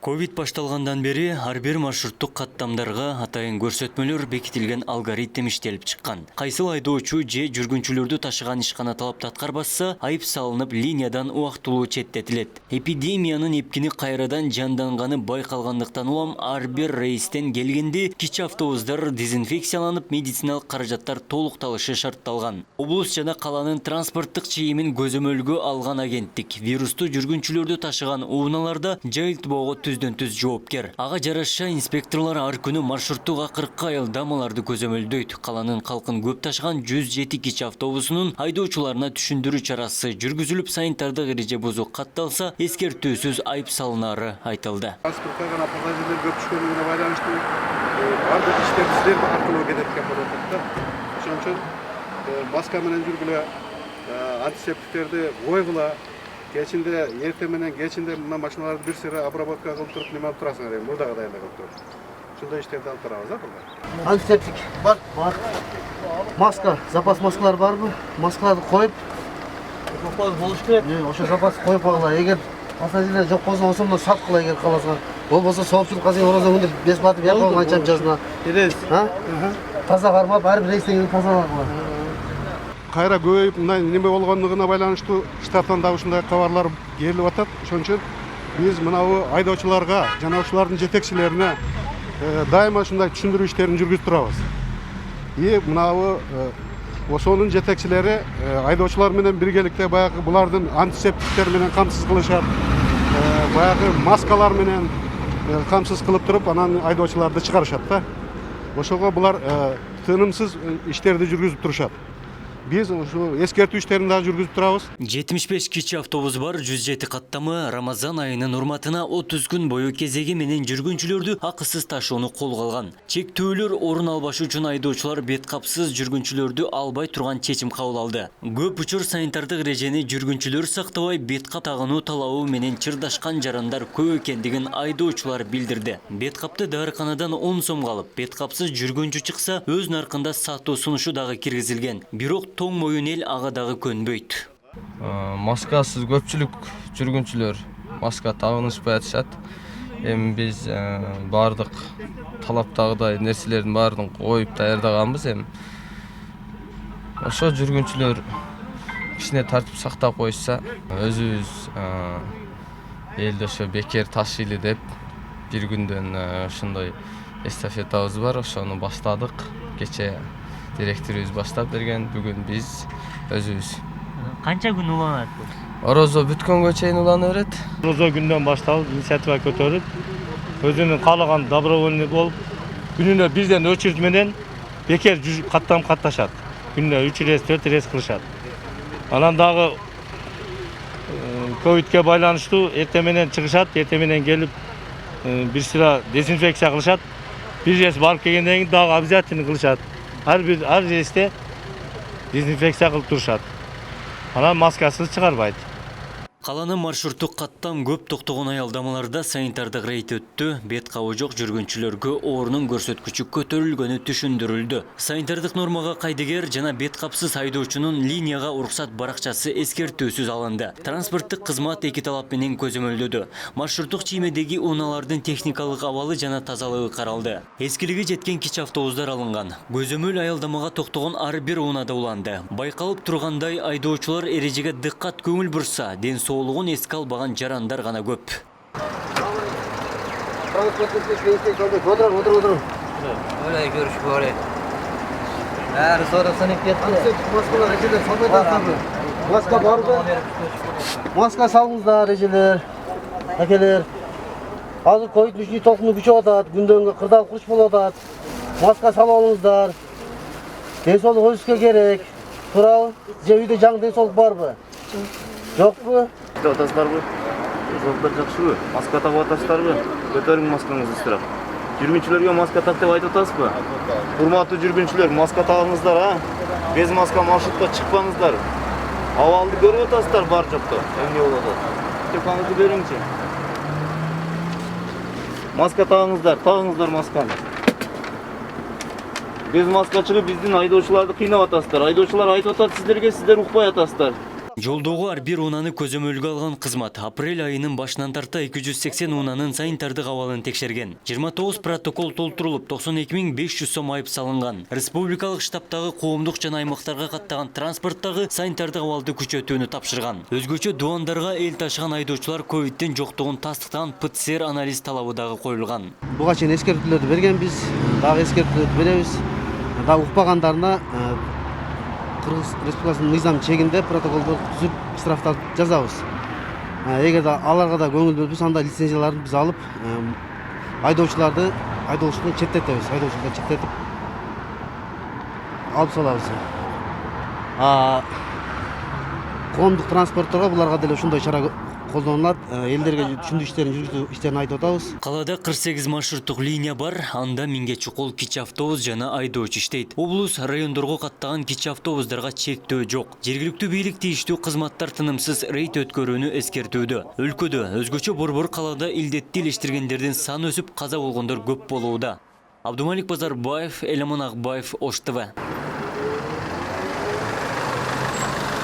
Ковид башталгандан бери ар бир маршруттук каттамдарга атайын көрсөтмөлөр бекитилген алгоритм иштелип чыккан. Кайсыл айдоочу же жүргүнчүлөрдү ташыган ишкана талапты аткарбаса, айып салынып, линиядан убактылуу четтетилет. Эпидемиянын эпкини кайрадан жанданганы байкалгандыктан улам ар бир рейстен келгенде кичи автобустар дезинфекцияланып, медициналык каражаттар толукталышы шартталган. Облус жана каланын транспорттук чейимин көзөмөлгө алган агенттик вирусту жүргүнчүлөрдү ташыган унааларда жайылтпоого түздөн-түз жоопкер. Ага жараша инспекторлор ар күнү маршруттук акыркы аялдамаларды көзөмөлдөйт. Каланын калкын көп ташыган 107 кичи автобусунун айдоочуларына түшүндүрүү чарасы жүргүзүлүп, санитардык эреже бузуу катталса, эскертүүсүз айып салынары айтылды. Транспорттаган пассажирлер көп түшкөнүнө байланыштуу бардык иштер силер аркылуу кетет экен болуп атат да. Ошон үчүн маска менен жүргүлө, антисептиктерди койгула. Кечинде, эртең менен кечинде мына машиналарды бир сыйра обработка кылып туруп, неме алып турасыңар эми, мурдага даярдап туруп. Ушундай иштерди алып турабыз да burada. Антисептик бар. Маска, запас маскалар барбы? Маскаларды коюп, запас болуш керек. Ошо запас коюп калгыла. Эгер пассажирлер жок болсо, ошондо саткыла эгер каласа. Болбосо соопчулукка сен орозо күндү бесплатно берип анчам жазына. Беребиз. Таза кармап, ар бир рейстен таза кылгыла. Кайра көбөйүп мындай неме болгондугуна байланыштуу штаттан да ушундай кабарлар келип атат. Ошон үчүн биз мынабу айдоочуларга жана ушулардын жетекчилерине дайыма ушундай түшүндүрүү иштерин жүргүзүп турабыз. Мынабу ошонун жетекчилери айдоочулар менен биргеликте баягы булардын антисептиктер менен камсыз кылышат. Баягы маскалар менен камсыз кылып туруп, анан айдоочуларды чыгарышат да. Ошого булар тынымсыз иштерди жүргүзүп турушат. Биз ушу эскертүү иштерин да жүргүзүп турабыз. 75 кичи автобус бар, 107 каттамы Рамазан айынын урматына 30 күн бою кезеги менен жүргүнчүлөрдү акысыз ташууну колго алган. Чектөөлөр орун албашы үчүн айдоочулар бет капсыз жүргүнчүлөрдү албай турган чечим кабыл алды. Көп учур санитардык эрежени жүргүнчүлөр сактабай бет кап тагынуу талабы менен чырдашкан жарандар көп экендигин айдоочулар билдирди. Бет капты дарыканадан 10 сомго алып, бет капсыз жүргүнчү чыкса, өз наркында сатуу сунушу дагы киргизилген. Бирок тоң моюн эл ага дагы көнбөйт. Маскасыз көпчүлүк жүргүнчүлөр маска тагынышпай атышат. Эми биз бардык талаптагыдай нерселердин баарын коюп даярдаганбыз. Эми ошо жүргүнчүлөр кичине тартип сактап коюшса, өзүбүз элди ошо бекер ташыйлы деп бир күндөн ошондой эстафетабыз бар. Ошону баштадык. Кече директорубуз баштап берген, бүгүн биз өзүбүз. Канча күн уланат бул? Орозо бүткөнгө чейин улана берет. Орозо күндөн башталып, инициатива көтөрүп, өзүнүн каалаган добровольный болуп, күнүнө бирден очередь менен бекер катташат. Күнүнө 3 рейс, 4 рейс кылышат. Анан дагы ковидке байланыштуу эртең менен чыгышат, эртең менен келип бир сыра дезинфекция кылышат. Бир рейс барып келгенден кийин дагы обязательно кылышат. Ар рейсте дезинфекция кылып турушат. Анан маскасыз чыгарбайт. Каланын маршруттук каттам көп токтогон аялдамаларда санитардык рейд өттү. Бет кабы жок жүргүнчүлөргө орунун көрсөткүчү көтөрүлгөнү түшүндүрүлдү. Санитардык нормага кайдыгер жана бет капсыз айдоочунун линияга уруксат баракчасы эскертүүсүз алынды. Транспорттук кызмат эки талап менен көзөмөлдөдү. Маршруттук чиймедеги унаалардын техникалык абалы жана тазалыгы каралды. Эскилиги жеткен кичи автобустар алынган. Көзөмөл аялдамага токтогон ар бир унаада уланды. Байкалып тургандай, айдоочулар эрежеге дыккат көңүл бурса, ден соолугун эске албаган жарандар гана көп. Отур. Öyle görüş böyle. Eğer sonrasını Антисептик маскалар эжелер салбай тастады. Маска барбы? Маска салыңыздар эжелер, акелер. Азыр ковид үчүн толкуну күчөп атат, күндөн кырдаал курч болуп атат. Маска салып алыңыздар. Ден соолук өзүбүзгө керек. Туурабы? Же үйдө жаңы ден соолук барбы? Жокпу? Атасыздарбы? Жолдар жакшыбы? Маска тагып атасыздарбы? Көтөрүң маскаңызды ыстырап. Жүргүнчүлөргө маска так деп айтып атасызбы? Урматтуу жүргүнчүлөр, маска тагыңыздар, Без маска маршрутка чыкпаңыздар. Абалды көрүп атасыздар бар жокто. Эмне болот атат? Телефонуңузду бериңчи. Маска тагыңыздар масканы. Без маска чыгып биздин айдоочуларды кыйнап атасыздар. Айдоочулар айтып атат сиздерге, сиздер укпай атасыздар. Жолдогу ар бир унааны көзөмөлгө алган кызмат апрель айынын башынан тарта 280 унаанын санитардык абалын текшерген. 29 протокол толтурулуп, 92.500 сом айып салынган. Республикалык штабтагы коомдук жана аймактарга каттаган транспорттагы санитардык абалды күчөтүүнү тапшырган. Өзгөчө дубандарга эл ташыган айдоочулар ковидтин жоктугун тастыктаган ПЦР анализ талабы дагы коюлган. Буга чейин эскертүүлөрдү бергенбиз, дагы эскертүүлөрдү беребиз. Дагы укпагандарына Кыргыз Республикасынын мыйзам чегинде протоколду түзүп, штрафтар жазабыз. Эгерде аларга да көңүл бөлбөс, анда лицензияларын биз алып, айдоочуларды айдоочулуктан четтетебиз, айдоочулуктан четтетип алып салабыз. Коомдук транспортторго буларга деле ушундай чара колдонулат. Элдерге түшүндүү иштерин жүргүзүү иштерин айтып атабыз. Калада 48 маршруттук линия бар, анда миңге чукул кичи автобус жана айдоочу иштейт. Облус райондорго каттаган кичи автобустарга чектөө жок. Жергиликтүү бийлик тийиштүү кызматтар тынымсыз рейд өткөрүүнү эскертүүдө. Өлкөдө өзгөчө борбор калада илдетти илештиргендердин саны өсүп, каза болгондор көп болууда. Абдумалик Базарбаев, Элемон Акбаев, Ош ТВ.